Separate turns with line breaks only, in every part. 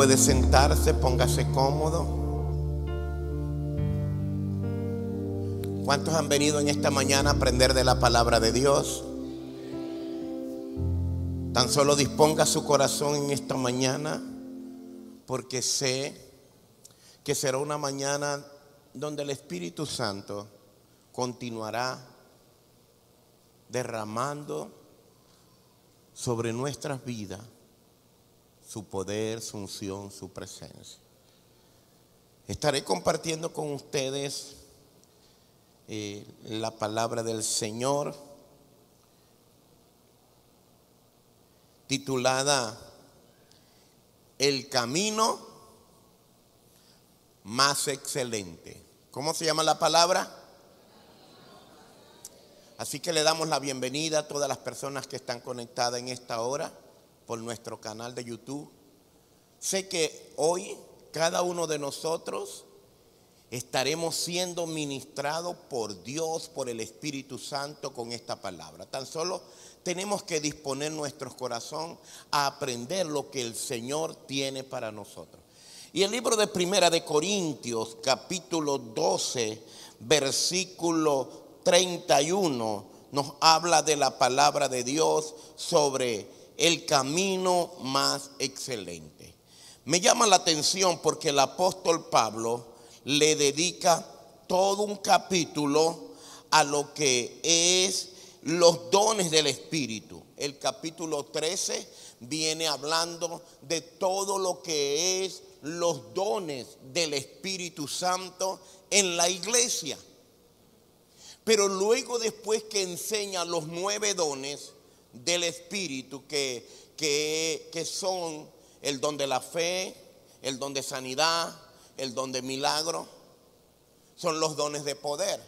puede sentarse, póngase cómodo. ¿Cuántos han venido en esta mañana a aprender de la palabra de Dios? Tan solo disponga su corazón en esta mañana, porque sé que será una mañana donde el Espíritu Santo continuará derramando sobre nuestras vidas su poder, su unción, su presencia. Estaré compartiendo con ustedes la palabra del Señor, titulada El camino más excelente. ¿Cómo se llama la palabra? Así que le damos la bienvenida a todas las personas que están conectadas en esta hora por nuestro canal de YouTube. Sé que hoy cada uno de nosotros estaremos siendo ministrados por Dios, por el Espíritu Santo con esta palabra. Tan solo tenemos que disponer nuestro corazón a aprender lo que el Señor tiene para nosotros. Y el libro de Primera de Corintios, capítulo 12, versículo 31, nos habla de la palabra de Dios sobre el camino más excelente. Me llama la atención porque el apóstol Pablo le dedica todo un capítulo a lo que es los dones del Espíritu. El capítulo 13 viene hablando de todo lo que es los dones del Espíritu Santo en la iglesia. Pero luego, después que enseña los 9 dones del Espíritu, que son el don de la fe, el don de sanidad, el don de milagro, son los dones de poder.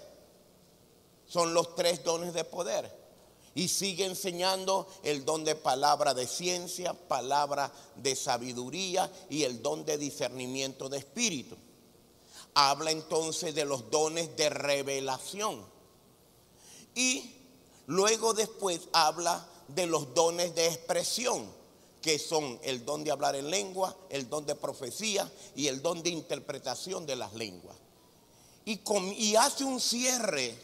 Son los 3 dones de poder. Y sigue enseñando el don de palabra de ciencia, palabra de sabiduría y el don de discernimiento de espíritu. Habla entonces de los dones de revelación. Y luego después habla de los dones de expresión, que son el don de hablar en lengua, el don de profecía y el don de interpretación de las lenguas. Y hace un cierre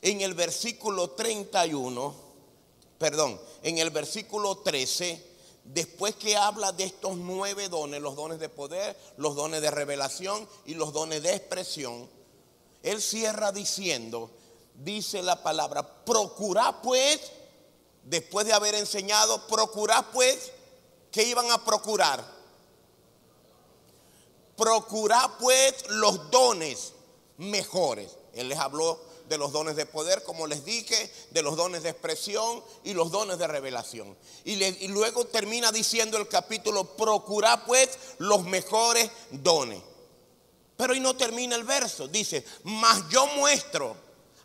en el versículo 13, después que habla de estos 9 dones, los dones de poder, los dones de revelación y los dones de expresión. Él cierra diciendo, dice la palabra, procurad pues, después de haber enseñado, procurad pues. ¿Qué iban a procurar? Procurad pues los dones mejores. Él les habló de los dones de poder, como les dije, de los dones de expresión y los dones de revelación. Y luego termina diciendo el capítulo, procurad pues los mejores dones. Pero ahí no termina el verso, dice, mas yo muestro.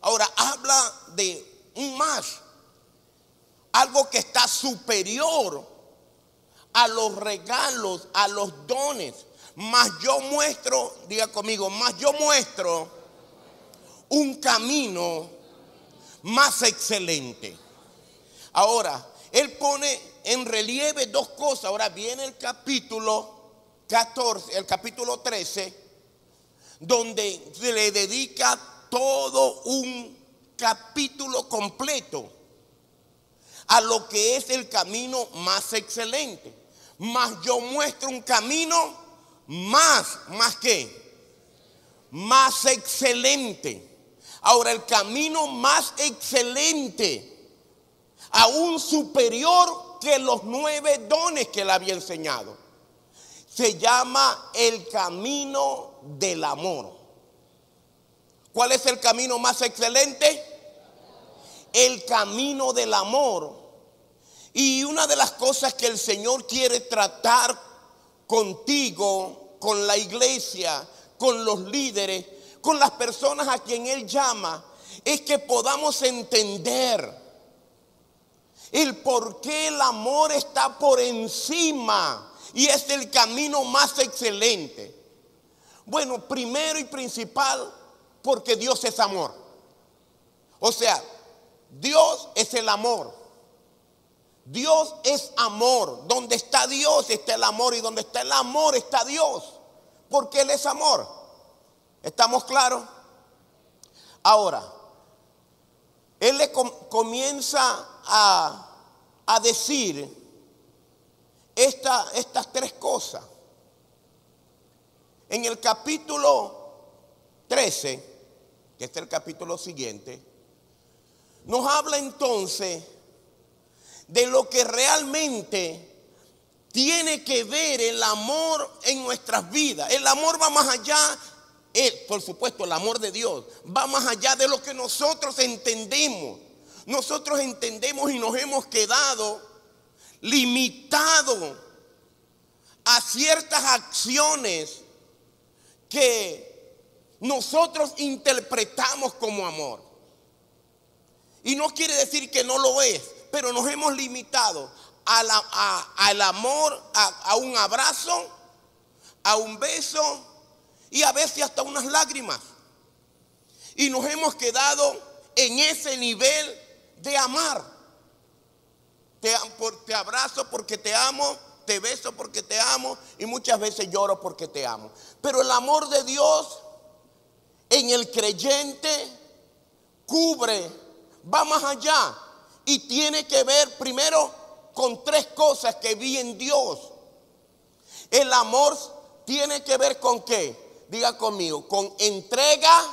Ahora habla de un más, algo que está superior a los regalos, a los dones. Mas yo muestro, diga conmigo, mas yo muestro un camino más excelente. Ahora, él pone en relieve 2 cosas. Ahora viene el capítulo 14, el capítulo 13, donde se le dedica todo un capítulo completo a lo que es el camino más excelente. Mas yo muestro un camino más excelente. Ahora, el camino más excelente, aún superior que los 9 dones que él había enseñado, se llama el camino del amor. ¿Cuál es el camino más excelente? El camino del amor. Y una de las cosas que el Señor quiere tratar contigo, con la iglesia, con los líderes, con las personas a quien Él llama, es que podamos entender el por qué el amor está por encima y es el camino más excelente. Bueno, primero y principal, porque Dios es amor. O sea, Dios es el amor. Dios es amor. Donde está Dios está el amor, y donde está el amor está Dios, porque Él es amor. ¿Estamos claros? Ahora, Él le comienza a decir estas tres cosas. En el capítulo 13, que es el capítulo siguiente, nos habla entonces de lo que realmente tiene que ver el amor en nuestras vidas. El amor va más allá, por supuesto, el amor de Dios va más allá de lo que nosotros entendemos. Nosotros entendemos y nos hemos quedado limitados a ciertas acciones que nosotros interpretamos como amor. Y no quiere decir que no lo es, pero nos hemos limitado al amor, a un abrazo, a un beso y a veces hasta unas lágrimas. Y nos hemos quedado en ese nivel de amar. Te abrazo porque te amo, te beso porque te amo y muchas veces lloro porque te amo. Pero el amor de Dios en el creyente cubre, va más allá y tiene que ver primero con tres cosas que vi en Dios. El amor tiene que ver con ¿qué? Diga conmigo, con entrega,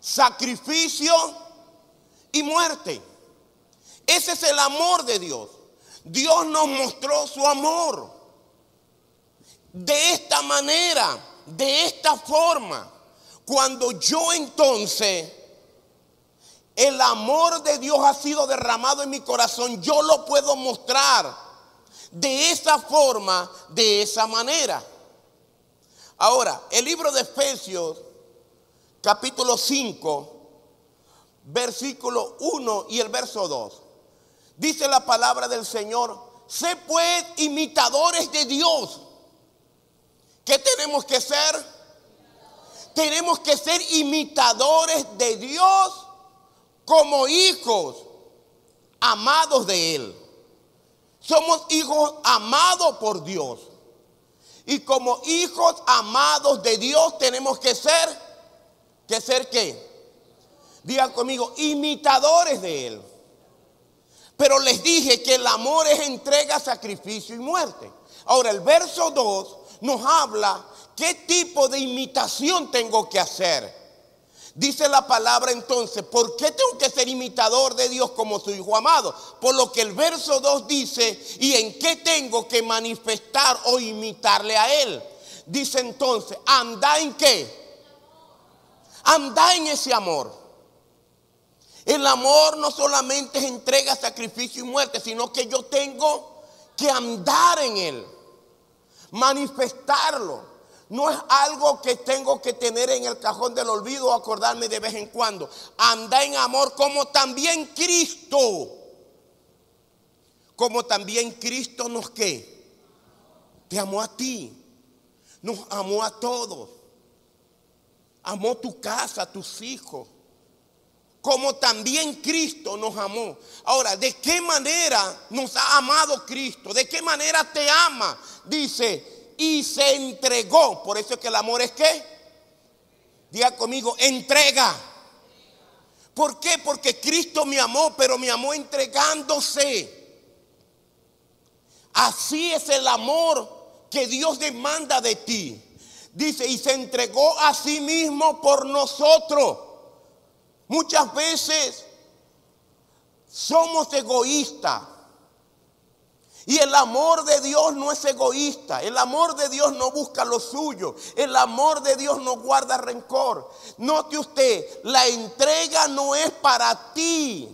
sacrificio y muerte. Ese es el amor de Dios. Dios nos mostró su amor de esta manera, de esta forma. Cuando yo entonces, el amor de Dios ha sido derramado en mi corazón, yo lo puedo mostrar de esa forma, de esa manera. Ahora, el libro de Efesios, capítulo 5, versículo 1 y el verso 2. Dice la palabra del Señor: sé pues imitadores de Dios. ¿Qué tenemos que ser? Tenemos que ser imitadores de Dios como hijos amados de Él. Somos hijos amados por Dios. Y como hijos amados de Dios tenemos que ser ¿qué? Digan conmigo, imitadores de Él. Pero les dije que el amor es entrega, sacrificio y muerte. Ahora el verso 2 nos habla qué tipo de imitación tengo que hacer. Dice la palabra entonces, ¿por qué tengo que ser imitador de Dios como su hijo amado? Por lo que el verso 2 dice, ¿y en qué tengo que manifestar o imitarle a Él? Dice entonces, anda en qué. Anda en ese amor. El amor no solamente es entrega, sacrificio y muerte, sino que yo tengo que andar en Él, manifestarlo. No es algo que tengo que tener en el cajón del olvido o acordarme de vez en cuando. Anda en amor como también Cristo. Como también Cristo nos ¿qué? Te amó a ti. Nos amó a todos. Amó tu casa, tus hijos. Como también Cristo nos amó. Ahora, ¿de qué manera nos ha amado Cristo? ¿De qué manera te ama? Dice, y se entregó. Por eso es que el amor es ¿qué? Diga conmigo, entrega. ¿Por qué? Porque Cristo me amó, pero me amó entregándose. Así es el amor que Dios demanda de ti. Dice, y se entregó a sí mismo por nosotros. Muchas veces somos egoístas. Y el amor de Dios no es egoísta. El amor de Dios no busca lo suyo. El amor de Dios no guarda rencor. Note usted, la entrega no es para ti.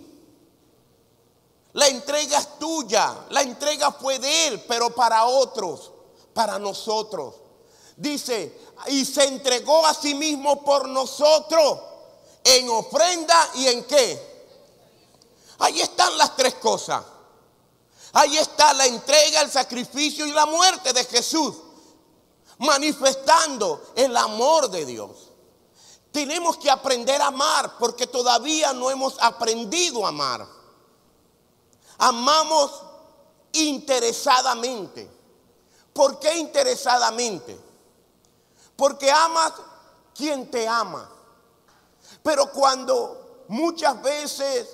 La entrega es tuya. La entrega fue de Él, pero para otros, para nosotros. Dice, y se entregó a sí mismo por nosotros en ofrenda y en qué. Ahí están las tres cosas. Ahí está la entrega, el sacrificio y la muerte de Jesús, manifestando el amor de Dios. Tenemos que aprender a amar porque todavía no hemos aprendido a amar. Amamos interesadamente. ¿Por qué interesadamente? Porque amas quien te ama. Pero cuando muchas veces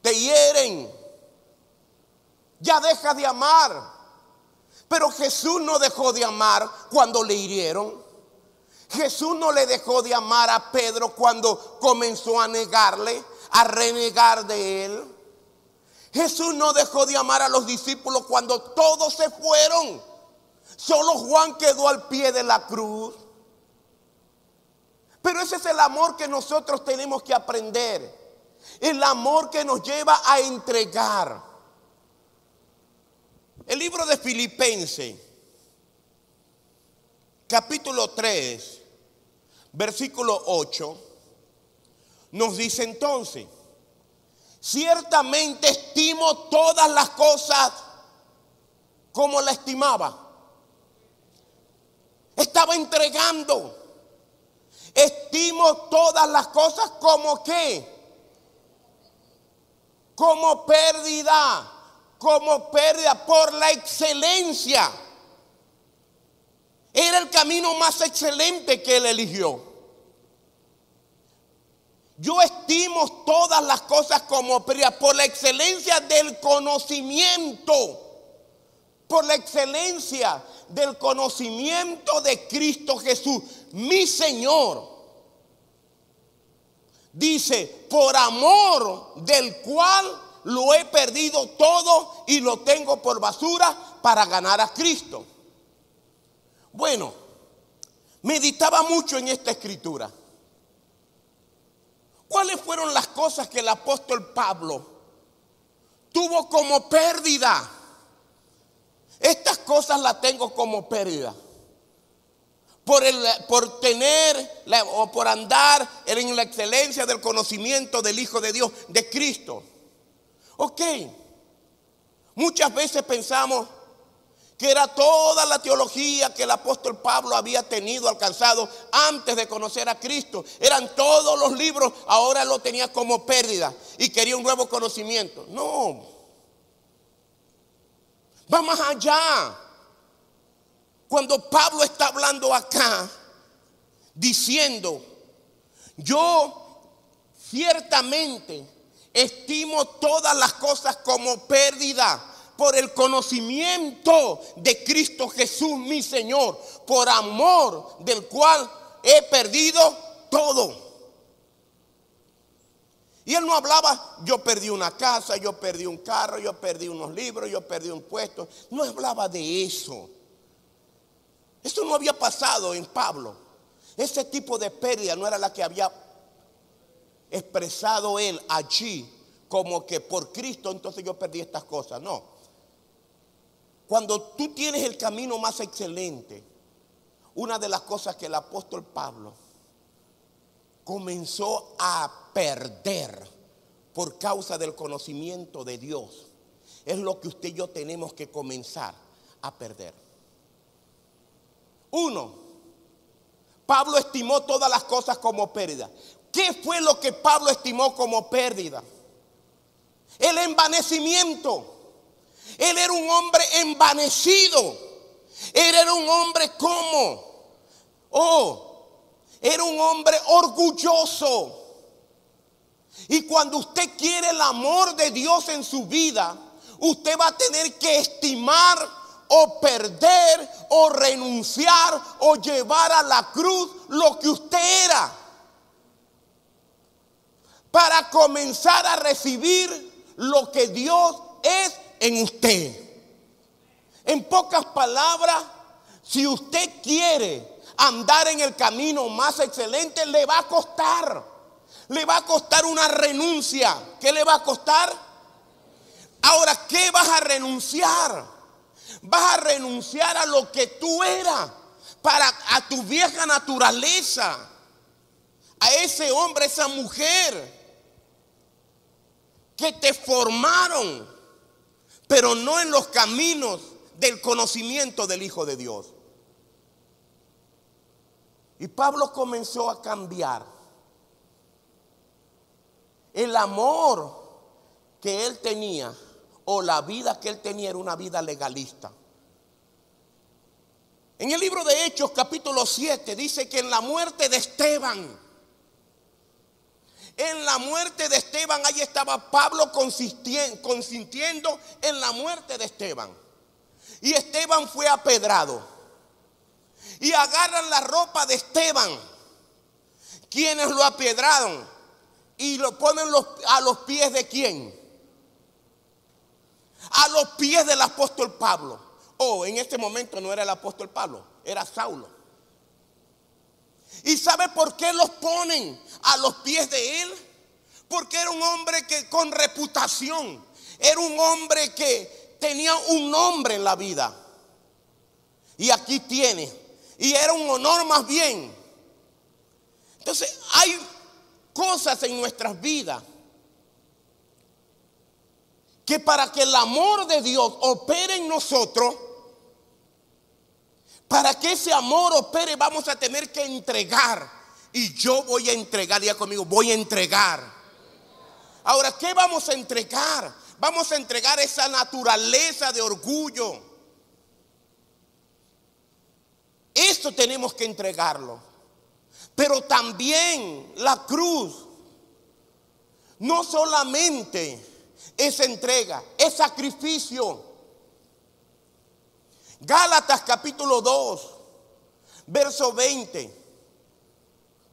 te hieren, ya dejas de amar. Pero Jesús no dejó de amar cuando le hirieron. Jesús no le dejó de amar a Pedro cuando comenzó a negarle, a renegar de él. Jesús no dejó de amar a los discípulos cuando todos se fueron. Solo Juan quedó al pie de la cruz. Pero ese es el amor que nosotros tenemos que aprender. El amor que nos lleva a entregar. El libro de Filipenses, capítulo 3, versículo 8, nos dice entonces: ciertamente estimo todas las cosas como la estimaba. Estaba entregando. Estimo todas las cosas como ¿qué? Como pérdida. Como pérdida por la excelencia. Era el camino más excelente que él eligió. Yo estimo todas las cosas como pérdida por la excelencia del conocimiento. Por la excelencia del conocimiento de Cristo Jesús, mi Señor. Dice, por amor del cual lo he perdido todo y lo tengo por basura para ganar a Cristo. Bueno, meditaba mucho en esta escritura. ¿Cuáles fueron las cosas que el apóstol Pablo tuvo como pérdida? Estas cosas las tengo como pérdida. Por tener o por andar en la excelencia del conocimiento del Hijo de Dios, de Cristo. Ok, muchas veces pensamos que era toda la teología que el apóstol Pablo había tenido, alcanzado antes de conocer a Cristo. Eran todos los libros, ahora lo tenía como pérdida y quería un nuevo conocimiento. No, va más allá. Cuando Pablo está hablando acá, diciendo, yo ciertamente estimo todas las cosas como pérdida por el conocimiento de Cristo Jesús, mi Señor, por amor del cual he perdido todo. Y él no hablaba, yo perdí una casa, yo perdí un carro, yo perdí unos libros, yo perdí un puesto. No hablaba de eso. Eso no había pasado en Pablo. Ese tipo de pérdida no era la que había expresado él allí, como que por Cristo entonces yo perdí estas cosas. No. Cuando tú tienes el camino más excelente, una de las cosas que el apóstol Pablo comenzó a perder por causa del conocimiento de Dios, es lo que usted y yo tenemos que comenzar a perder. Uno, Pablo estimó todas las cosas como pérdida. ¿Qué fue lo que Pablo estimó como pérdida? El envanecimiento. Él era un hombre envanecido. Él era un hombre era un hombre orgulloso. Y cuando usted quiere el amor de Dios en su vida, usted va a tener que estimar o perder o renunciar o llevar a la cruz lo que usted era, para comenzar a recibir lo que Dios es en usted. En pocas palabras, si usted quiere andar en el camino más excelente, le va a costar. Le va a costar una renuncia. ¿Qué le va a costar? Ahora, ¿qué vas a renunciar? Vas a renunciar a lo que tú eras, a tu vieja naturaleza, a ese hombre, esa mujer que te formaron, pero no en los caminos del conocimiento del Hijo de Dios. Y Pablo comenzó a cambiar. El amor que él tenía, o la vida que él tenía, era una vida legalista. En el libro de Hechos, capítulo 7, dice que en la muerte de Esteban, ahí estaba Pablo consintiendo en la muerte de Esteban. Y Esteban fue apedrado. Y agarran la ropa de Esteban, quienes lo apedraron, y lo ponen a los pies de ¿quién? A los pies del apóstol Pablo. En este momento no era el apóstol Pablo, era Saulo. ¿Y sabe por qué los ponen a los pies de él? Porque era un hombre que con reputación, era un hombre que tenía un nombre en la vida. Y aquí tiene, y era un honor más bien. Entonces hay cosas en nuestras vidas que para que el amor de Dios opere en nosotros, para que ese amor opere, vamos a tener que entregar. Y yo voy a entregar, diga conmigo, voy a entregar. Ahora, ¿qué vamos a entregar? Vamos a entregar esa naturaleza de orgullo. Esto tenemos que entregarlo. Pero también la cruz no solamente es entrega, es sacrificio. Gálatas capítulo 2, verso 20.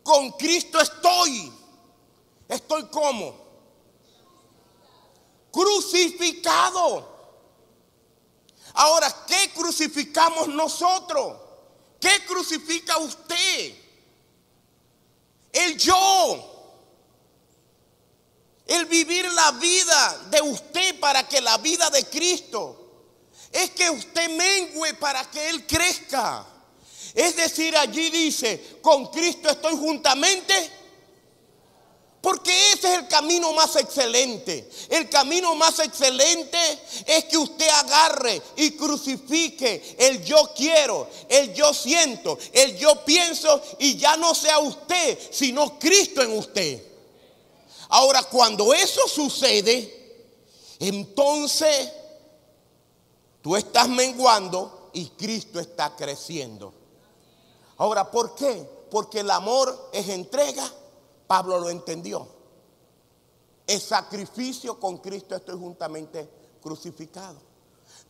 Con Cristo estoy. ¿Estoy cómo? Crucificado. Ahora, ¿qué crucificamos nosotros? ¿Qué crucifica usted? El yo. El vivir la vida de usted para que la vida de Cristo es que usted mengüe para que Él crezca. Es decir, allí dice, con Cristo estoy juntamente, porque ese es el camino más excelente. El camino más excelente es que usted agarre y crucifique el yo quiero, el yo siento, el yo pienso, y ya no sea usted, sino Cristo en usted. Ahora, cuando eso sucede, entonces tú estás menguando y Cristo está creciendo. Ahora, ¿por qué? Porque el amor es entrega. Pablo lo entendió. Es sacrificio, con Cristo estoy juntamente crucificado.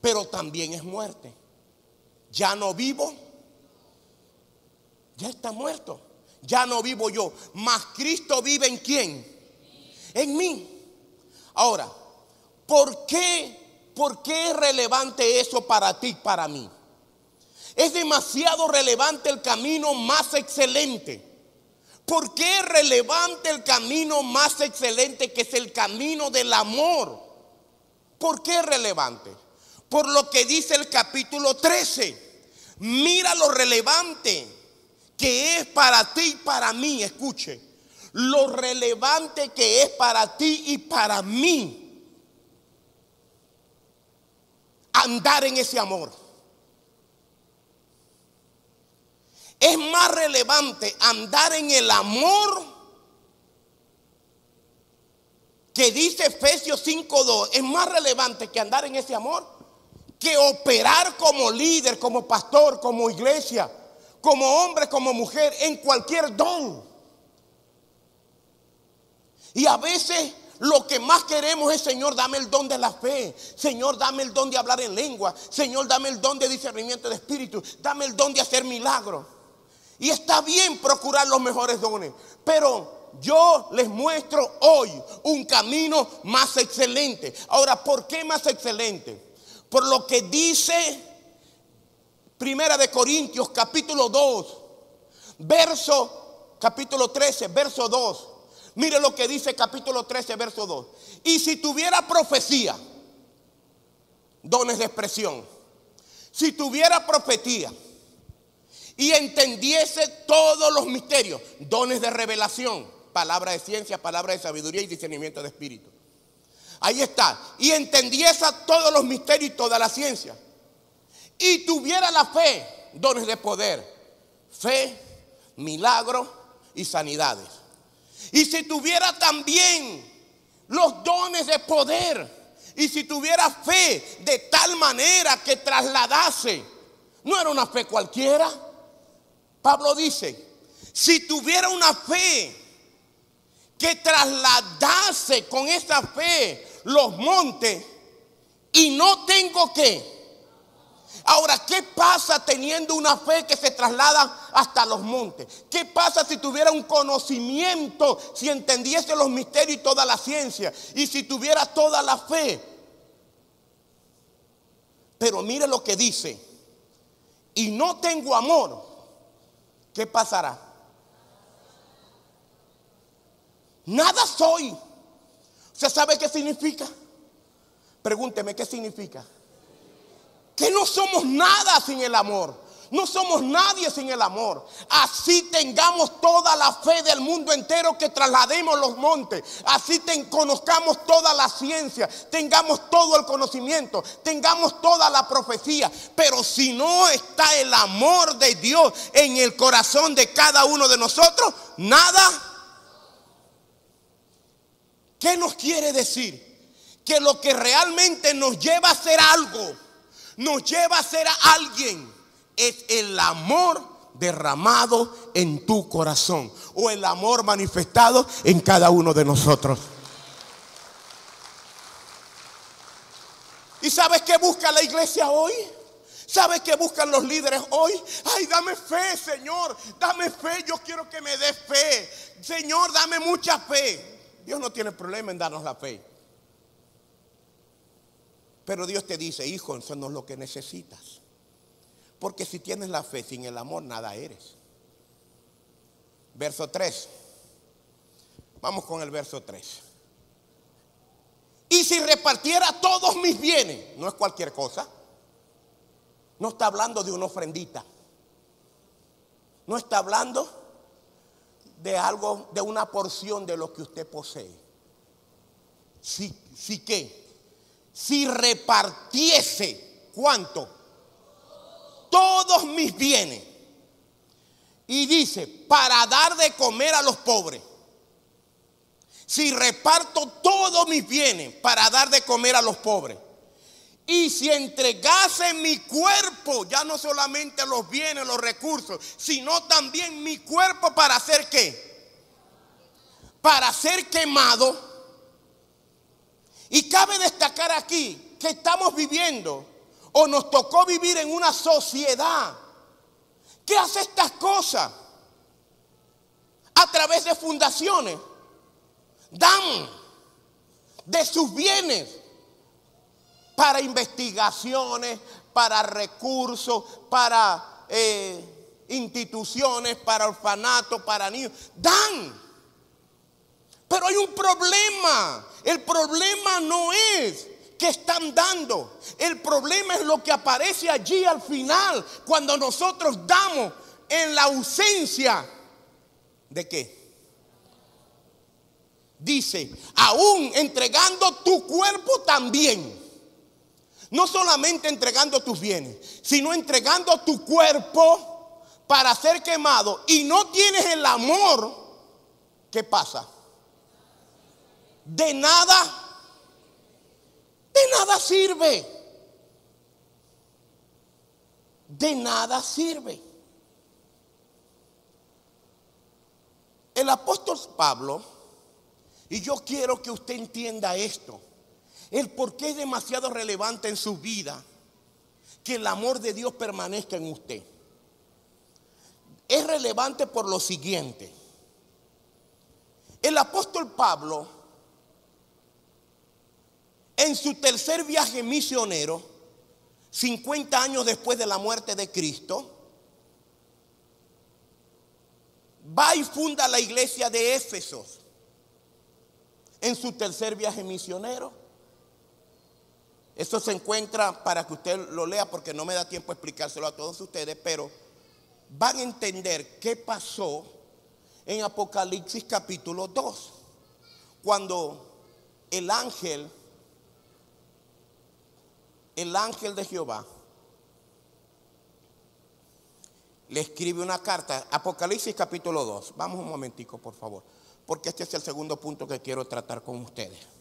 Pero también es muerte. Ya no vivo, ya está muerto. Ya no vivo yo, mas Cristo vive ¿en quién? En mí. Ahora, ¿por qué es relevante eso para ti y para mí? Es demasiado relevante el camino más excelente. ¿Por qué es relevante el camino más excelente, que es el camino del amor? ¿Por qué es relevante? Por lo que dice el capítulo 13. Mira lo relevante que es para ti y para mí. Escuche, lo relevante que es para ti y para mí andar en ese amor. Es más relevante andar en el amor que dice Efesios 5:2. Es más relevante que andar en ese amor que operar como líder, como pastor, como iglesia, como hombre, como mujer, en cualquier don. Y a veces lo que más queremos es: Señor, dame el don de la fe. Señor, dame el don de hablar en lengua. Señor, dame el don de discernimiento de espíritu. Dame el don de hacer milagros. Y está bien procurar los mejores dones, pero yo les muestro hoy un camino más excelente. Ahora, ¿por qué más excelente? Por lo que dice Primera de Corintios capítulo 2, capítulo 13, verso 2. Mire lo que dice capítulo 13, verso 2. Y si tuviera profecía, dones de expresión, si tuviera profecía y entendiese todos los misterios, dones de revelación, palabra de ciencia, palabra de sabiduría y discernimiento de espíritu. Ahí está. Y entendiese todos los misterios y toda la ciencia. Y tuviera la fe, dones de poder, fe, milagros y sanidades. Y si tuviera también los dones de poder. Y si tuviera fe de tal manera que trasladase, no era una fe cualquiera. Pablo dice, si tuviera una fe que trasladase con esa fe los montes y no tengo que. Ahora, ¿qué pasa teniendo una fe que se traslada hasta los montes? ¿Qué pasa si tuviera un conocimiento, si entendiese los misterios y toda la ciencia? Y si tuviera toda la fe. Pero mire lo que dice. Y no tengo amor. ¿Qué pasará? Nada soy. ¿Usted sabe qué significa? Pregúnteme, ¿qué significa? Que no somos nada sin el amor. No somos nadie sin el amor. Así tengamos toda la fe del mundo entero, que traslademos los montes. Así conozcamos toda la ciencia, tengamos todo el conocimiento, tengamos toda la profecía. Pero si no está el amor de Dios en el corazón de cada uno de nosotros, nada. ¿Qué nos quiere decir? Que lo que realmente nos lleva a hacer algo, nos lleva a ser a alguien, es el amor derramado en tu corazón, o el amor manifestado en cada uno de nosotros. ¿Y sabes qué busca la iglesia hoy? ¿Sabes qué buscan los líderes hoy? Ay, dame fe, Señor, dame fe, yo quiero que me des fe. Señor, dame mucha fe. Dios no tiene problema en darnos la fe. Pero Dios te dice, hijo, eso no es lo que necesitas. Porque si tienes la fe sin el amor, nada eres. Verso 3. Vamos con el verso 3. Y si repartiera todos mis bienes, no es cualquier cosa. No está hablando de una ofrendita. No está hablando de algo, de una porción de lo que usted posee. Si repartiese, ¿cuánto? Todos mis bienes. Y dice, para dar de comer a los pobres. Si reparto todos mis bienes para dar de comer a los pobres. Y si entregase mi cuerpo, ya no solamente los bienes, los recursos, sino también mi cuerpo para hacer ¿qué? Para ser quemado. Y cabe destacar aquí que estamos viviendo, o nos tocó vivir en una sociedad que hace estas cosas a través de fundaciones. Dan de sus bienes para investigaciones, para recursos, para instituciones, para orfanatos, para niños. Dan. Pero hay un problema. El problema no es que están dando. El problema es lo que aparece allí al final, cuando nosotros damos en la ausencia de ¿qué? Dice, aún entregando tu cuerpo también. No solamente entregando tus bienes, sino entregando tu cuerpo para ser quemado. Y no tienes el amor, ¿qué pasa? De nada sirve. De nada sirve. El apóstol Pablo, y yo quiero que usted entienda esto, el por qué es demasiado relevante en su vida que el amor de Dios permanezca en usted. Es relevante por lo siguiente. El apóstol Pablo, en su tercer viaje misionero, 50 años después de la muerte de Cristo, va y funda la iglesia de Éfeso. En su tercer viaje misionero. Esto se encuentra, para que usted lo lea, porque no me da tiempo explicárselo a todos ustedes, pero van a entender qué pasó en Apocalipsis capítulo 2, cuando el ángel de Jehová le escribe una carta. Apocalipsis capítulo 2. Vamos un momentico, por favor, porque este es el segundo punto que quiero tratar con ustedes.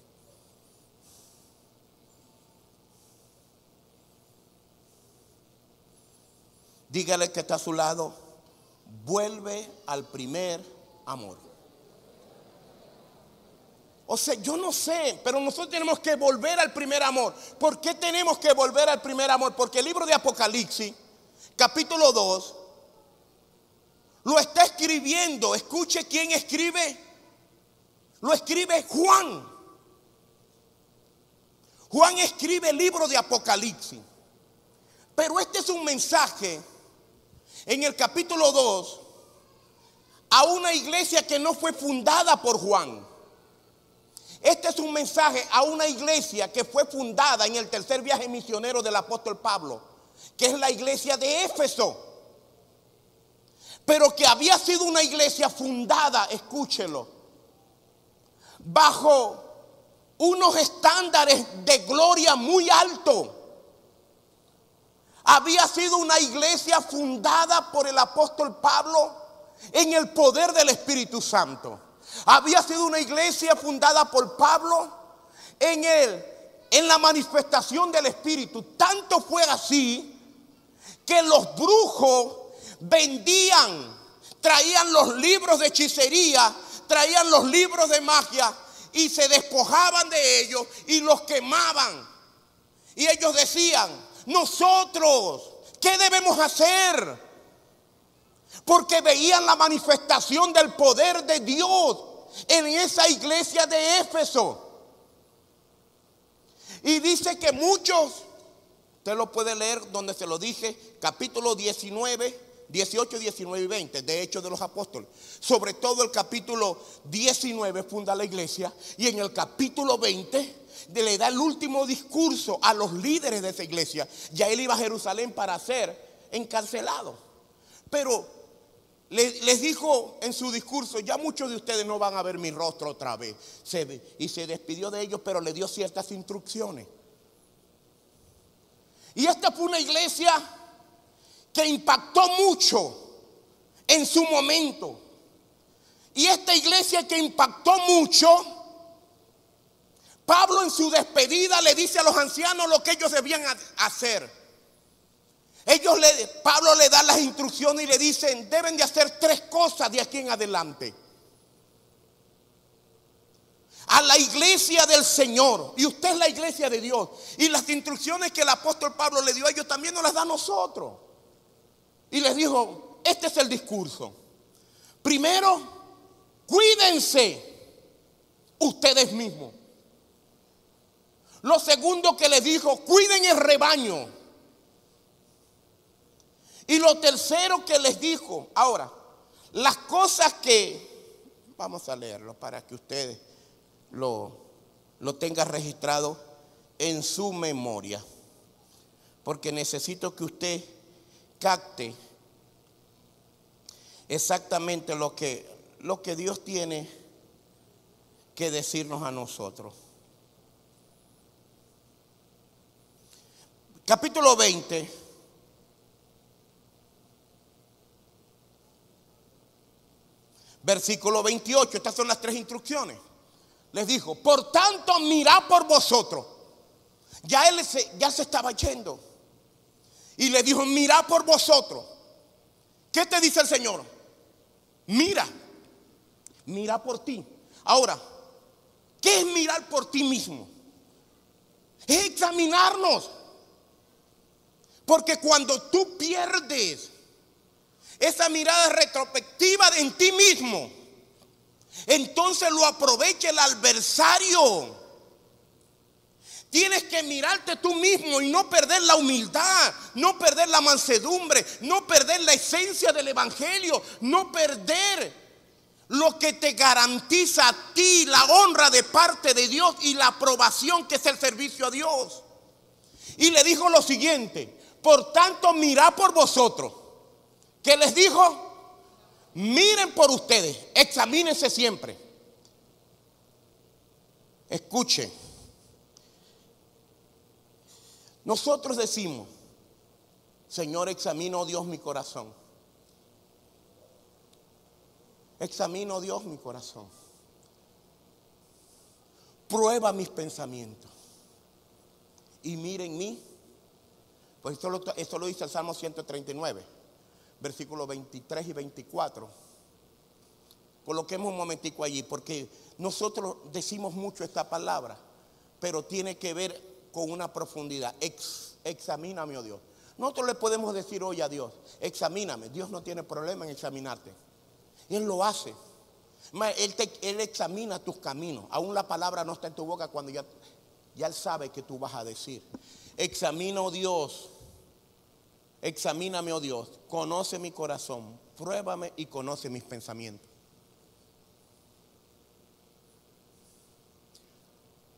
Dígale que está a su lado, vuelve al primer amor. O sea, yo no sé, pero nosotros tenemos que volver al primer amor. ¿Por qué tenemos que volver al primer amor? Porque el libro de Apocalipsis, capítulo 2, lo está escribiendo. Escuche quién escribe. Lo escribe Juan. Juan escribe el libro de Apocalipsis. Pero este es un mensaje en el capítulo 2 a una iglesia que no fue fundada por Juan. Este es un mensaje a una iglesia que fue fundada en el tercer viaje misionero del apóstol Pablo, que es la iglesia de Éfeso. Pero que había sido una iglesia fundada, escúchelo, bajo unos estándares de gloria muy altos. Había sido una iglesia fundada por el apóstol Pablo en el poder del Espíritu Santo. Había sido una iglesia fundada por Pablo en la manifestación del Espíritu. Tanto fue así que los brujos vendían, traían los libros de hechicería, traían los libros de magia y se despojaban de ellos y los quemaban. Y ellos decían, nosotros, ¿qué debemos hacer? Porque veían la manifestación del poder de Dios en esa iglesia de Éfeso. Y dice que muchos, usted lo puede leer donde se lo dije, capítulo 19, 18, 19 y 20 de Hechos de los Apóstoles. Sobre todo el capítulo 19 funda la iglesia y en el capítulo 20 le da el último discurso a los líderes de esa iglesia. Ya él iba a Jerusalén para ser encarcelado. Pero les dijo en su discurso, ya muchos de ustedes no van a ver mi rostro otra vez. Y se despidió de ellos, pero le dio ciertas instrucciones. Y esta fue una iglesia que impactó mucho en su momento. Y esta iglesia que impactó mucho, Pablo en su despedida le dice a los ancianos lo que ellos debían hacer. Pablo le da las instrucciones y le dicen, deben de hacer 3 cosas de aquí en adelante. A la iglesia del Señor, y usted es la iglesia de Dios, y las instrucciones que el apóstol Pablo le dio a ellos también nos las da a nosotros. Y les dijo, este es el discurso. Primero, cuídense ustedes mismos. Lo segundo que les dijo, cuiden el rebaño. Y lo tercero que les dijo, ahora, las cosas que, vamos a leerlo para que ustedes lo tengan registrado en su memoria. Porque necesito que usted capte exactamente lo que Dios tiene que decirnos a nosotros. Capítulo 20. Versículo 28, estas son las 3 instrucciones. Les dijo, por tanto, mirad por vosotros. Ya se estaba yendo. Y le dijo, mirad por vosotros. ¿Qué te dice el Señor? Mira por ti. Ahora, ¿qué es mirar por ti mismo? Es examinarnos. Porque cuando tú pierdes esa mirada retrospectiva en ti mismo, entonces lo aprovecha el adversario. Tienes que mirarte tú mismo y no perder la humildad, no perder la mansedumbre, no perder la esencia del evangelio, no perder lo que te garantiza a ti la honra de parte de Dios y la aprobación que es el servicio a Dios. Y le dijo lo siguiente, por tanto mirad por vosotros. ¿Qué les dijo? Miren por ustedes, examínense siempre. Escuchen. Nosotros decimos, Señor, examina, oh Dios, mi corazón. Examina, oh Dios, mi corazón. Prueba mis pensamientos. Y mira en mí. Pues eso lo dice el Salmo 139. versículos 23 y 24. Coloquemos un momentico allí, porque nosotros decimos mucho esta palabra, pero tiene que ver con una profundidad. Examíname, oh Dios. Nosotros le podemos decir hoy a Dios, examíname. Dios no tiene problema en examinarte. Él lo hace. Él examina tus caminos. Aún la palabra no está en tu boca cuando ya Él sabe que tú vas a decir. Examina, oh Dios. Examíname, oh Dios. Conoce mi corazón. Pruébame y conoce mis pensamientos.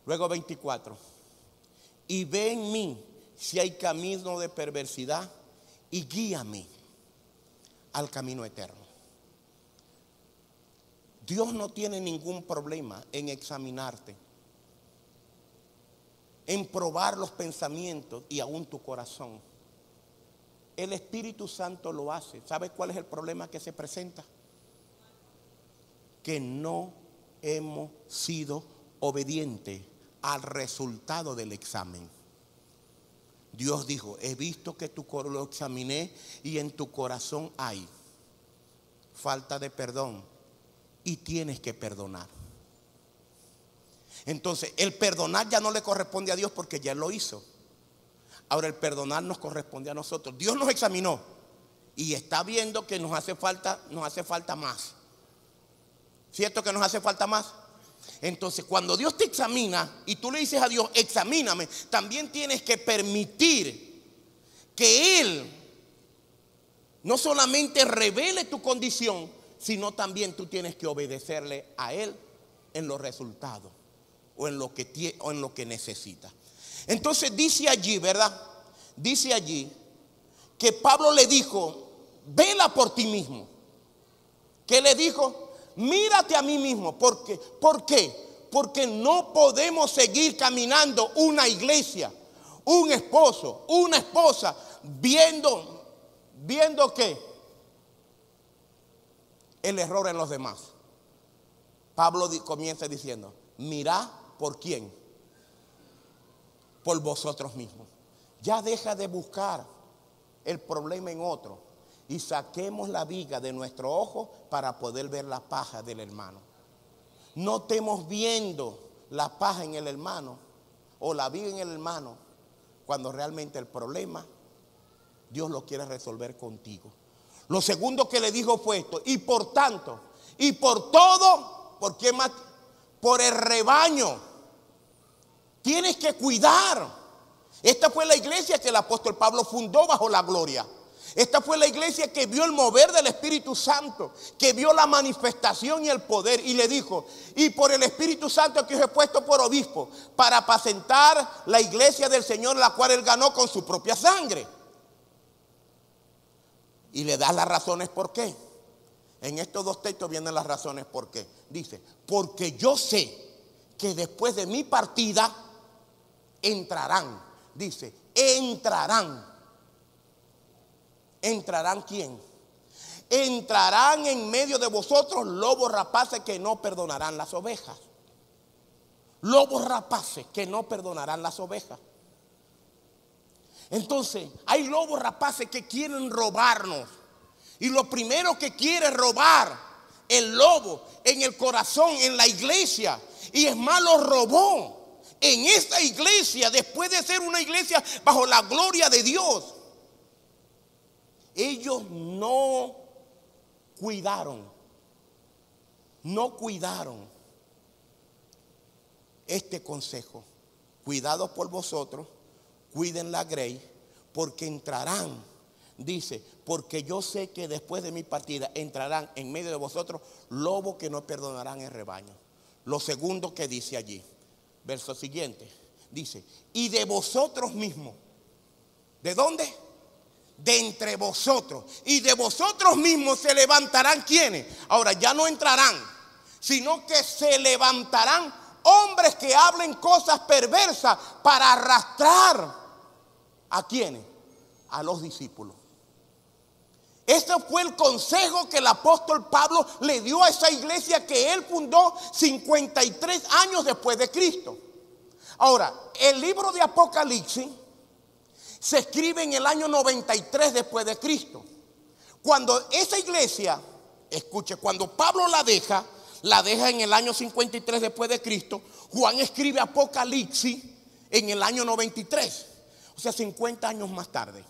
Luego 24. Y ve en mí si hay camino de perversidad y guíame al camino eterno. Dios no tiene ningún problema en examinarte, en probar los pensamientos y aún tu corazón. El Espíritu Santo lo hace. ¿Sabe cuál es el problema que se presenta? Que no hemos sido obedientes al resultado del examen. Dios dijo, he visto que lo examiné y en tu corazón hay falta de perdón y tienes que perdonar. Entonces, el perdonar ya no le corresponde a Dios porque ya Él lo hizo. Ahora el perdonar nos corresponde a nosotros. Dios nos examinó y está viendo que nos hace falta más. ¿Cierto que nos hace falta más? Entonces, cuando Dios te examina y tú le dices a Dios, examíname, también tienes que permitir que Él no solamente revele tu condición, sino también tú tienes que obedecerle a Él en los resultados o en lo que necesita. Entonces dice allí, ¿verdad? Dice allí que Pablo le dijo, vela por ti mismo. ¿Qué le dijo? Mírate a mí mismo. ¿Por qué? Porque no podemos seguir caminando una iglesia, un esposo, una esposa, viendo ¿qué? El error en los demás. Pablo comienza diciendo, mirá por quién. Por vosotros mismos. Ya deja de buscar el problema en otro y saquemos la viga de nuestro ojo para poder ver la paja del hermano. No estemos viendo la paja en el hermano o la viga en el hermano cuando realmente el problema Dios lo quiere resolver contigo. Lo segundo que le dijo fue esto, y por tanto, y por todo, ¿por qué más? Por el rebaño. Tienes que cuidar. Esta fue la iglesia que el apóstol Pablo fundó bajo la gloria. Esta fue la iglesia que vio el mover del Espíritu Santo, que vio la manifestación y el poder. Y le dijo, y por el Espíritu Santo que os he puesto por obispo, para apacentar la iglesia del Señor, la cual Él ganó con su propia sangre. Y le da las razones por qué. En estos dos textos vienen las razones por qué. Dice, porque yo sé que después de mi partida entrarán. Dice, entrarán. ¿Entrarán quién? Entrarán en medio de vosotros lobos rapaces que no perdonarán las ovejas. Lobos rapaces que no perdonarán las ovejas. Entonces, hay lobos rapaces que quieren robarnos. Y lo primero que quiere robar el lobo en el corazón, en la iglesia. Y es más, lo robó en esta iglesia, después de ser una iglesia bajo la gloria de Dios. Ellos no cuidaron este consejo. Cuidados por vosotros, cuiden la grey, porque entrarán, dice, porque yo sé que después de mi partida entrarán en medio de vosotros lobos que no perdonarán el rebaño. Lo segundo que dice allí, verso siguiente, dice, y de vosotros mismos. ¿De dónde? De entre vosotros. Y de vosotros mismos se levantarán ¿quiénes? Ahora ya no entrarán, sino que se levantarán hombres que hablen cosas perversas para arrastrar ¿a quiénes? A los discípulos. Ese fue el consejo que el apóstol Pablo le dio a esa iglesia que él fundó 53 años después de Cristo. Ahora, el libro de Apocalipsis se escribe en el año 93 después de Cristo, Cuando esa iglesia, escuche, cuando Pablo la deja en el año 53 después de Cristo, Juan escribe Apocalipsis en el año 93. O sea, 50 años más tarde,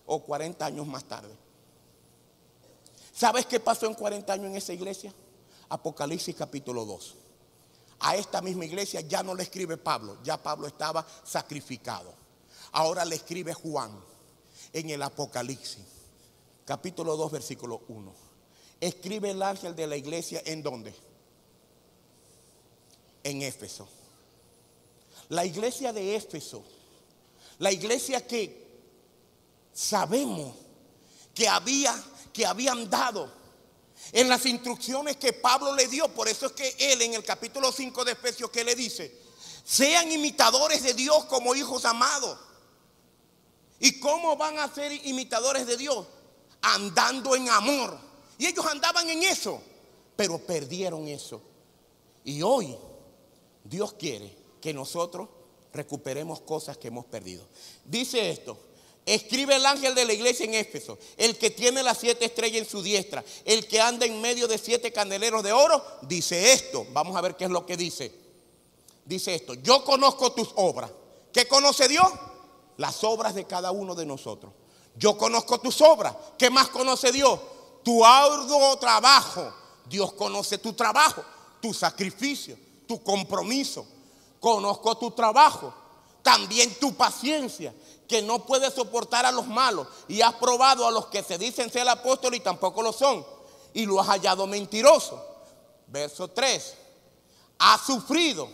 o 40 años más tarde. ¿Sabes qué pasó en 40 años en esa iglesia? Apocalipsis capítulo 2. A esta misma iglesia ya no le escribe Pablo, ya Pablo estaba sacrificado. Ahora le escribe Juan en el Apocalipsis, capítulo 2, versículo 1. Escribe el ángel de la iglesia, ¿en dónde? En Éfeso. La iglesia de Éfeso, la iglesia que sabemos que habían dado en las instrucciones que Pablo le dio. Por eso es que él en el capítulo 5 de Efesios, ¿qué le dice? Sean imitadores de Dios como hijos amados. ¿Y cómo van a ser imitadores de Dios? Andando en amor. Y ellos andaban en eso, pero perdieron eso. Y hoy Dios quiere que nosotros recuperemos cosas que hemos perdido. Dice esto: escribe el ángel de la iglesia en Éfeso, el que tiene las 7 estrellas en su diestra, el que anda en medio de 7 candeleros de oro, dice esto. Vamos a ver qué es lo que dice. Dice esto: yo conozco tus obras. ¿Qué conoce Dios? Las obras de cada uno de nosotros. Yo conozco tus obras. ¿Qué más conoce Dios? Tu arduo trabajo. Dios conoce tu trabajo, tu sacrificio, tu compromiso. Conozco tu trabajo, también tu paciencia, que no puedes soportar a los malos, y has probado a los que se dicen ser apóstoles y tampoco lo son, y lo has hallado mentiroso. Verso 3. Has sufrido,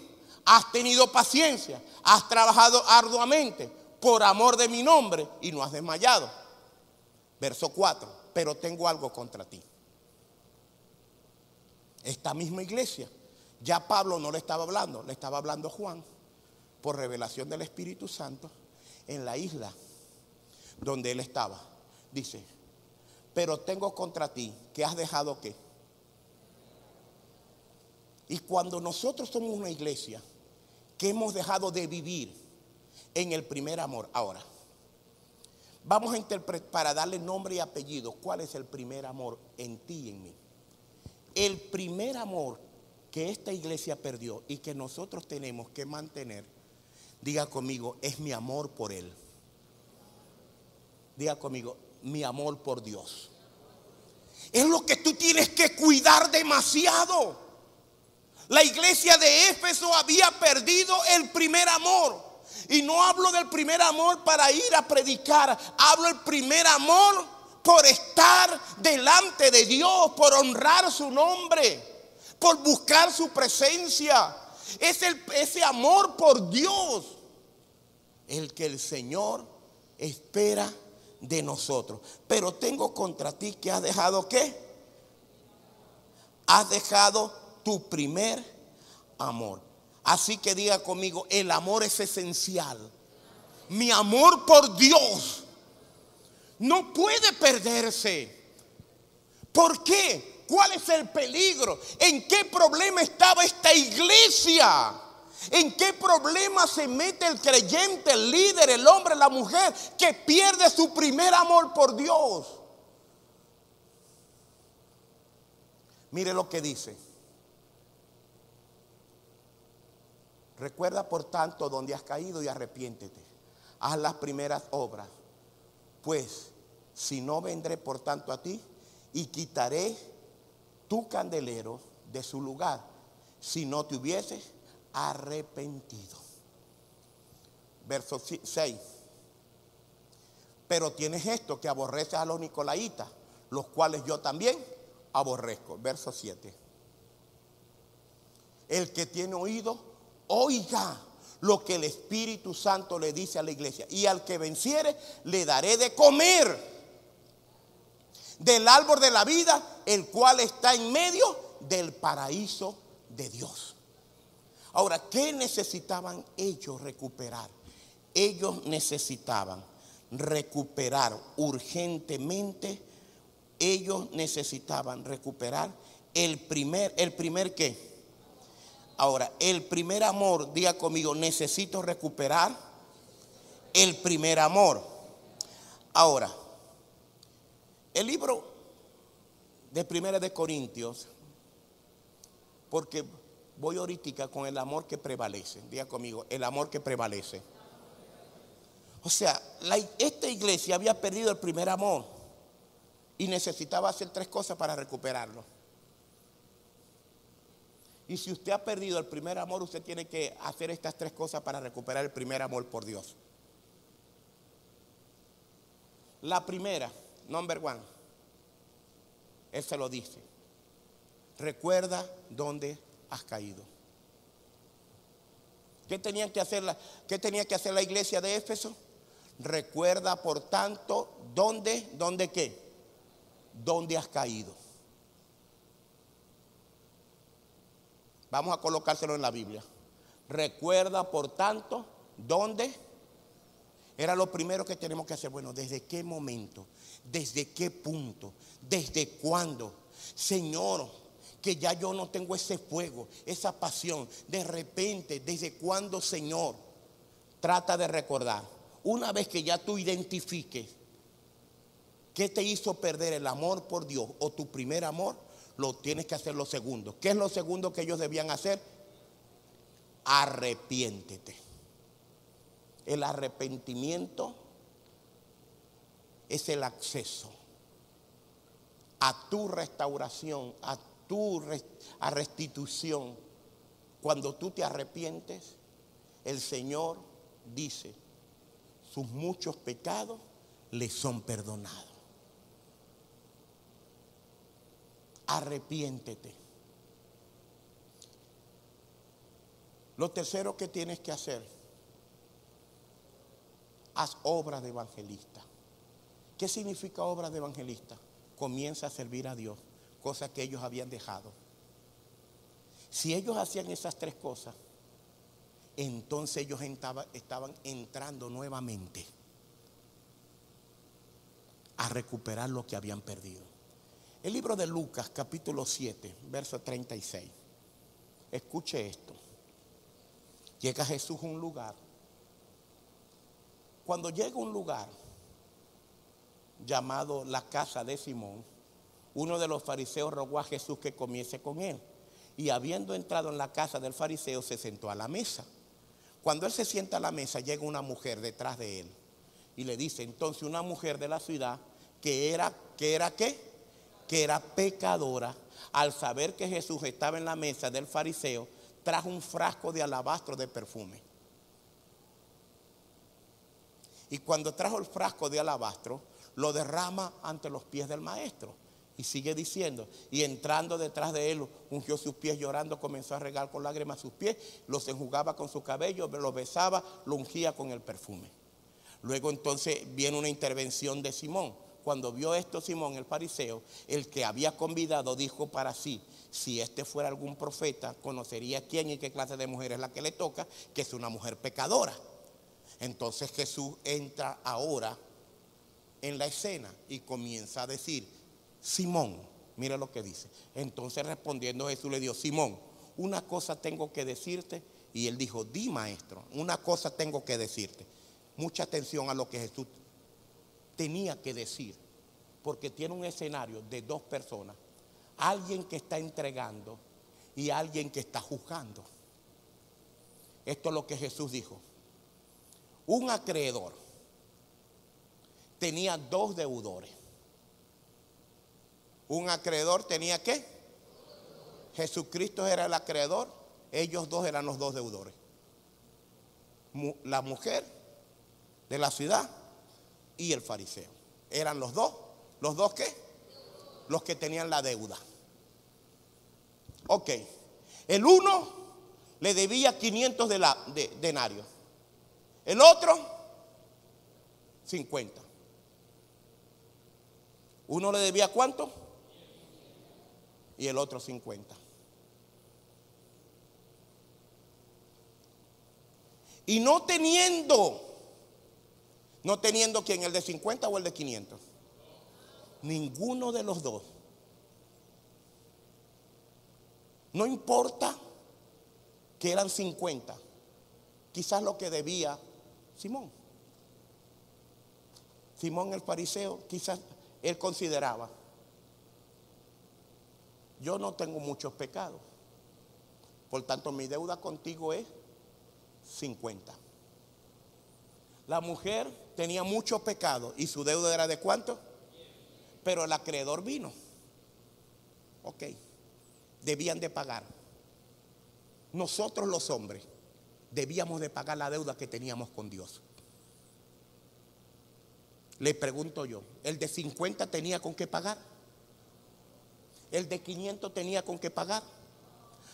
has tenido paciencia, has trabajado arduamente por amor de mi nombre y no has desmayado. Verso 4. Pero tengo algo contra ti. Esta misma iglesia, ya Pablo no le estaba hablando, le estaba hablando Juan, por revelación del Espíritu Santo, en la isla donde él estaba. Dice: pero tengo contra ti que has dejado ¿qué? Y cuando nosotros somos una iglesia que hemos dejado de vivir en el primer amor. Ahora, vamos a interpretar, para darle nombre y apellido, ¿cuál es el primer amor en ti y en mí? El primer amor que esta iglesia perdió y que nosotros tenemos que mantener, diga conmigo, es mi amor por Él. Diga conmigo, mi amor por Dios. Es lo que tú tienes que cuidar demasiado. La iglesia de Éfeso había perdido el primer amor. Y no hablo del primer amor para ir a predicar. Hablo del primer amor por estar delante de Dios, por honrar su nombre, por buscar su presencia. Es ese amor por Dios el que el Señor espera de nosotros. Pero tengo contra ti que has dejado ¿qué? Has dejado tu primer amor. Así que diga conmigo, el amor es esencial. Mi amor por Dios no puede perderse. ¿Por qué? ¿Cuál es el peligro? ¿En qué problema estaba esta iglesia? ¿En qué problema se mete el creyente, el líder, el hombre, la mujer que pierde su primer amor por Dios? Mire lo que dice. Recuerda por tanto donde has caído y arrepiéntete. Haz las primeras obras. Pues si no, vendré por tanto a ti y quitaré tu candelero de su lugar, si no te hubieses arrepentido. Verso 6. Pero tienes esto, que aborreces a los nicolaitas, los cuales yo también aborrezco. Verso 7. El que tiene oído, oiga lo que el Espíritu Santo le dice a la iglesia. Y al que venciere, le daré de comer del árbol de la vida, el cual está en medio del paraíso de Dios. Ahora, ¿qué necesitaban ellos recuperar? Ellos necesitaban recuperar urgentemente. Ellos necesitaban recuperar el primer ¿qué? Ahora, el primer amor, diga conmigo, necesito recuperar el primer amor. Ahora, El libro de Primera de Corintios, porque voy ahorita con el amor que prevalece. Diga conmigo, el amor que prevalece. O sea, esta iglesia había perdido el primer amor y necesitaba hacer 3 cosas para recuperarlo. Y si usted ha perdido el primer amor, usted tiene que hacer estas 3 cosas para recuperar el primer amor por Dios. La primera, number 1, él se lo dice: recuerda dónde has caído. ¿Qué tenía que hacer la iglesia de Éfeso? Recuerda, por tanto, ¿dónde qué? ¿Dónde has caído? Vamos a colocárselo en la Biblia. Recuerda, por tanto, ¿dónde? Era lo primero que tenemos que hacer. Bueno, ¿desde qué momento? ¿Desde qué punto? ¿Desde cuándo? Señor, que ya yo no tengo ese fuego, esa pasión. De repente, ¿desde cuándo, Señor? Trata de recordar. Una vez que ya tú identifiques qué te hizo perder el amor por Dios o tu primer amor, lo tienes que hacer lo segundo. ¿Qué es lo segundo que ellos debían hacer? Arrepiéntete. El arrepentimiento es el acceso a tu restauración, a restitución. Cuando tú te arrepientes, el Señor dice: sus muchos pecados le son perdonados. Arrepiéntete. Lo tercero que tienes que hacer: haz obra de evangelista. ¿Qué significa obra de evangelista? Comienza a servir a Dios, cosa que ellos habían dejado. Si ellos hacían esas 3 cosas, entonces ellos estaban entrando nuevamente a recuperar lo que habían perdido. El libro de Lucas, capítulo 7, verso 36. Escuche esto. Llega Jesús a un lugar. Cuando llega a un lugar llamado la casa de Simón, uno de los fariseos rogó a Jesús que comiese con él. Y habiendo entrado en la casa del fariseo, se sentó a la mesa. Cuando él se sienta a la mesa, llega una mujer detrás de él y le dice: entonces una mujer de la ciudad que era pecadora, al saber que Jesús estaba en la mesa del fariseo, trajo un frasco de alabastro de perfume. Y cuando trajo el frasco de alabastro, lo derrama ante los pies del maestro. Y sigue diciendo: y entrando detrás de él, ungió sus pies llorando, comenzó a regar con lágrimas sus pies, los enjugaba con su cabello, los besaba, lo ungía con el perfume. Luego entonces viene una intervención de Simón. Cuando vio esto Simón, el fariseo, el que había convidado, dijo para sí: si este fuera algún profeta, conocería quién y qué clase de mujer es la que le toca, que es una mujer pecadora. Entonces Jesús entra ahora en la escena y comienza a decir: Simón, mira lo que dice. Entonces respondiendo Jesús le dijo: Simón, una cosa tengo que decirte. Y él dijo: di, maestro, una cosa tengo que decirte. Mucha atención a lo que Jesús tenía que decir, porque tiene un escenario de 2 personas: alguien que está entregando y alguien que está juzgando. Esto es lo que Jesús dijo. Un acreedor tenía 2 deudores. Un acreedor tenía ¿qué? Jesucristo era el acreedor, ellos 2 eran los 2 deudores. La mujer de la ciudad y el fariseo. Eran los 2. ¿Los 2 qué? Los que tenían la deuda. Ok. El uno le debía 500 denarios. El otro 50. Uno le debía ¿cuánto? Y el otro 50. Y no teniendo ¿quién? ¿El de 50 o el de 500? Ninguno de los 2. No importa que eran 50. Quizás lo que debía Simón el fariseo, quizás él consideraba, yo no tengo muchos pecados, por tanto mi deuda contigo es 50. La mujer tenía muchos pecados y su deuda era ¿de cuánto? Pero el acreedor vino. Ok, debían de pagar. Nosotros los hombres debíamos de pagar la deuda que teníamos con Dios. Le pregunto yo, ¿el de 50 tenía con qué pagar? ¿El de 500 tenía con qué pagar?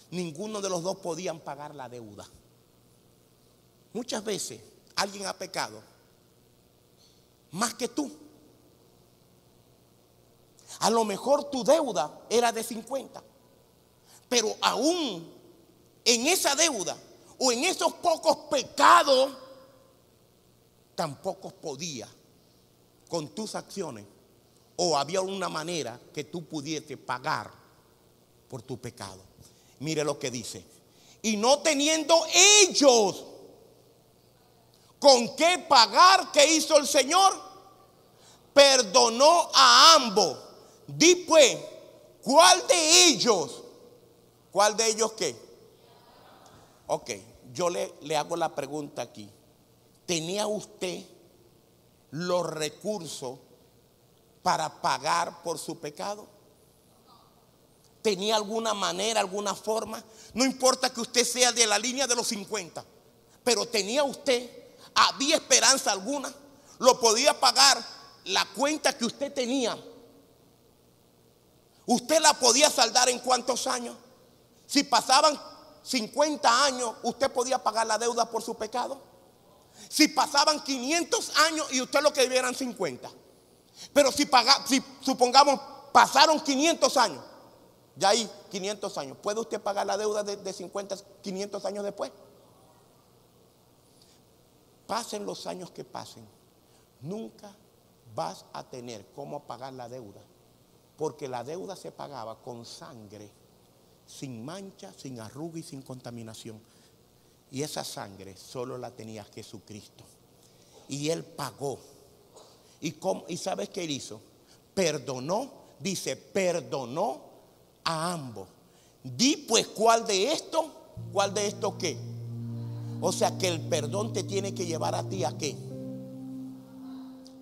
Ninguno de los dos podían pagar la deuda. Muchas veces alguien ha pecado más que tú. A lo mejor tu deuda era de 50, pero aún en esa deuda o en esos pocos pecados, tampoco podía con tus acciones, o había una manera que tú pudieses pagar por tu pecado. Mire lo que dice: y no teniendo ellos con qué pagar, ¿qué hizo el Señor? Perdonó a ambos. Di pues, ¿cuál de ellos? ¿Cuál de ellos qué? Ok, yo le hago la pregunta aquí. ¿Tenía usted los recursos para pagar por su pecado? ¿Tenía alguna manera, alguna forma? No importa que usted sea de la línea de los 50, pero ¿tenía usted, había esperanza alguna? ¿Lo podía pagar la cuenta que usted tenía? ¿Usted la podía saldar en cuántos años? Si pasaban 50 años, ¿usted podía pagar la deuda por su pecado? Si pasaban 500 años y usted lo que debía eran 50. Pero si supongamos pasaron 500 años, ya ahí 500 años, ¿puede usted pagar la deuda de 50, 500 años después? Pasen los años que pasen, nunca vas a tener cómo pagar la deuda, porque la deuda se pagaba con sangre, sin mancha, sin arruga y sin contaminación. Y esa sangre solo la tenía Jesucristo. Y Él pagó. ¿Y sabes qué Él hizo? Perdonó, dice, perdonó a ambos. Di pues, ¿cuál de esto qué? O sea que el perdón te tiene que llevar a ti ¿a qué?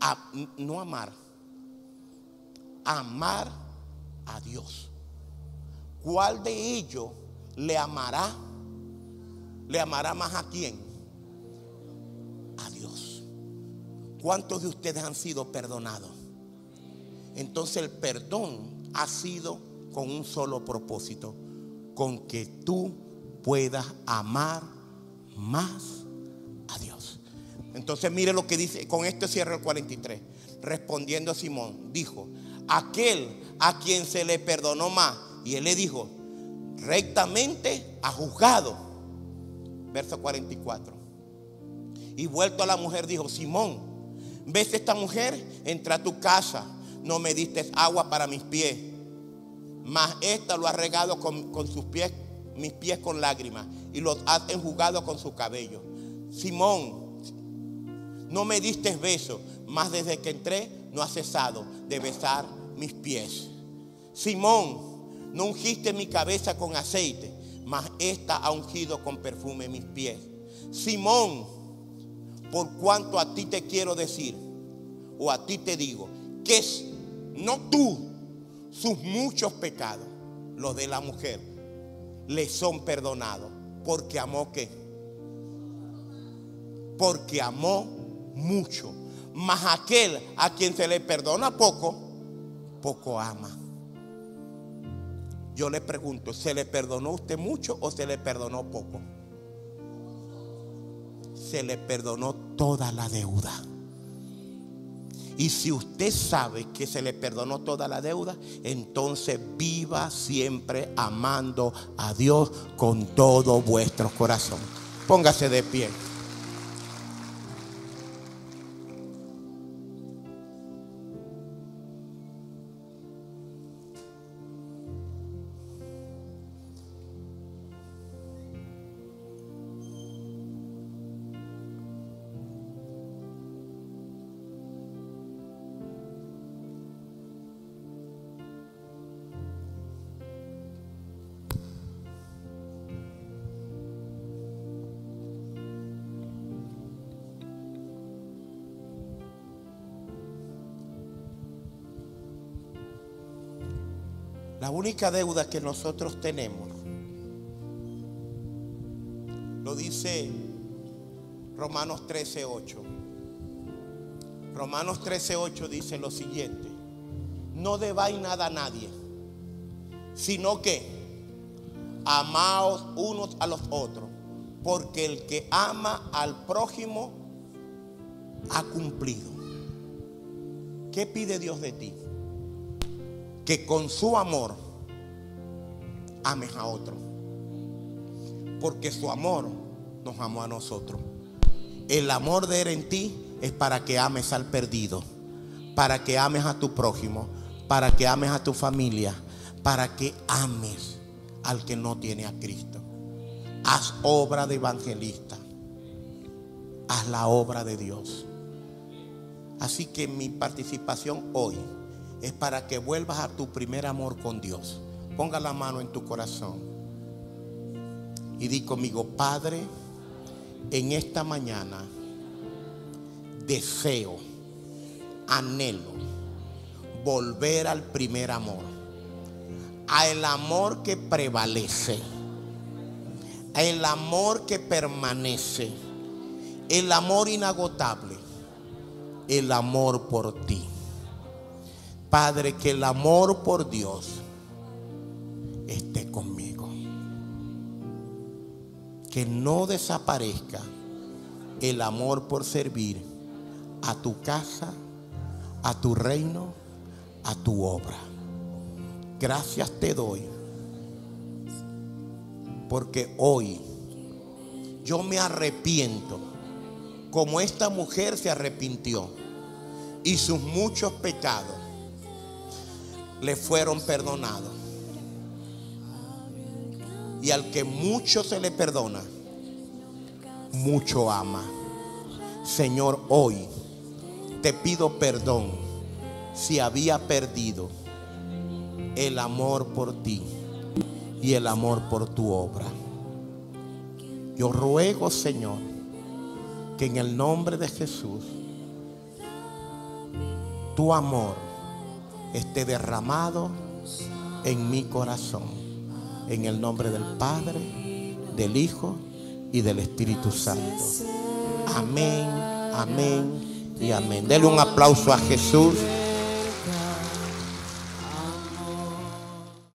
A no amar, a amar a Dios. ¿Cuál de ellos le amará? ¿Le amará más a quién? A Dios. ¿Cuántos de ustedes han sido perdonados? Entonces el perdón ha sido con un solo propósito: con que tú puedas amar más a Dios. Entonces mire lo que dice, con esto cierra el 43. Respondiendo a Simón, dijo: aquel a quien se le perdonó más. Y él le dijo: rectamente ha juzgado. Verso 44. Y vuelto a la mujer dijo: Simón, ¿ves esta mujer? Entré a tu casa, no me diste agua para mis pies, mas esta lo ha regado con sus pies, mis pies con lágrimas, y los has enjugado con su cabello. Simón, no me diste beso, mas desde que entré no has cesado de besar mis pies. Simón, no ungiste mi cabeza con aceite, mas esta ha ungido con perfume mis pies. Simón, por cuanto a ti te quiero decir, o a ti te digo, que no tú, sus muchos pecados, los de la mujer, le son perdonados. Porque amó ¿qué? Porque amó mucho. Mas aquel a quien se le perdona poco, poco ama. Yo le pregunto, ¿se le perdonó a usted mucho o se le perdonó poco? Se le perdonó toda la deuda. Y si usted sabe que se le perdonó toda la deuda, entonces viva siempre amando a Dios con todo vuestro corazón. Póngase de pie. La única deuda que nosotros tenemos, lo dice Romanos 13:8. Romanos 13:8 dice lo siguiente: no debáis nada a nadie, sino que amaos unos a los otros, porque el que ama al prójimo ha cumplido. ¿Qué pide Dios de ti? Que con su amor ames a otro, porque su amor nos amó a nosotros. El amor de Él en ti es para que ames al perdido, para que ames a tu prójimo, para que ames a tu familia, para que ames al que no tiene a Cristo. Haz obra de evangelista, haz la obra de Dios. Así que mi participación hoy es para que vuelvas a tu primer amor con Dios. Ponga la mano en tu corazón y di conmigo: Padre, en esta mañana deseo, anhelo volver al primer amor, al amor que prevalece, el amor que permanece, el amor inagotable, el amor por ti. Padre, que el amor por Dios esté conmigo, que no desaparezca el amor por servir a tu casa, a tu reino, a tu obra. Gracias te doy, porque hoy yo me arrepiento como esta mujer se arrepintió, y sus muchos pecados le fueron perdonados. Y al que mucho se le perdona, mucho ama. Señor, hoy te pido perdón si había perdido el amor por ti y el amor por tu obra. Yo ruego, Señor, que en el nombre de Jesús tu amor esté derramado en mi corazón. En el nombre del Padre, del Hijo y del Espíritu Santo. Amén, amén y amén. Dele un aplauso a Jesús.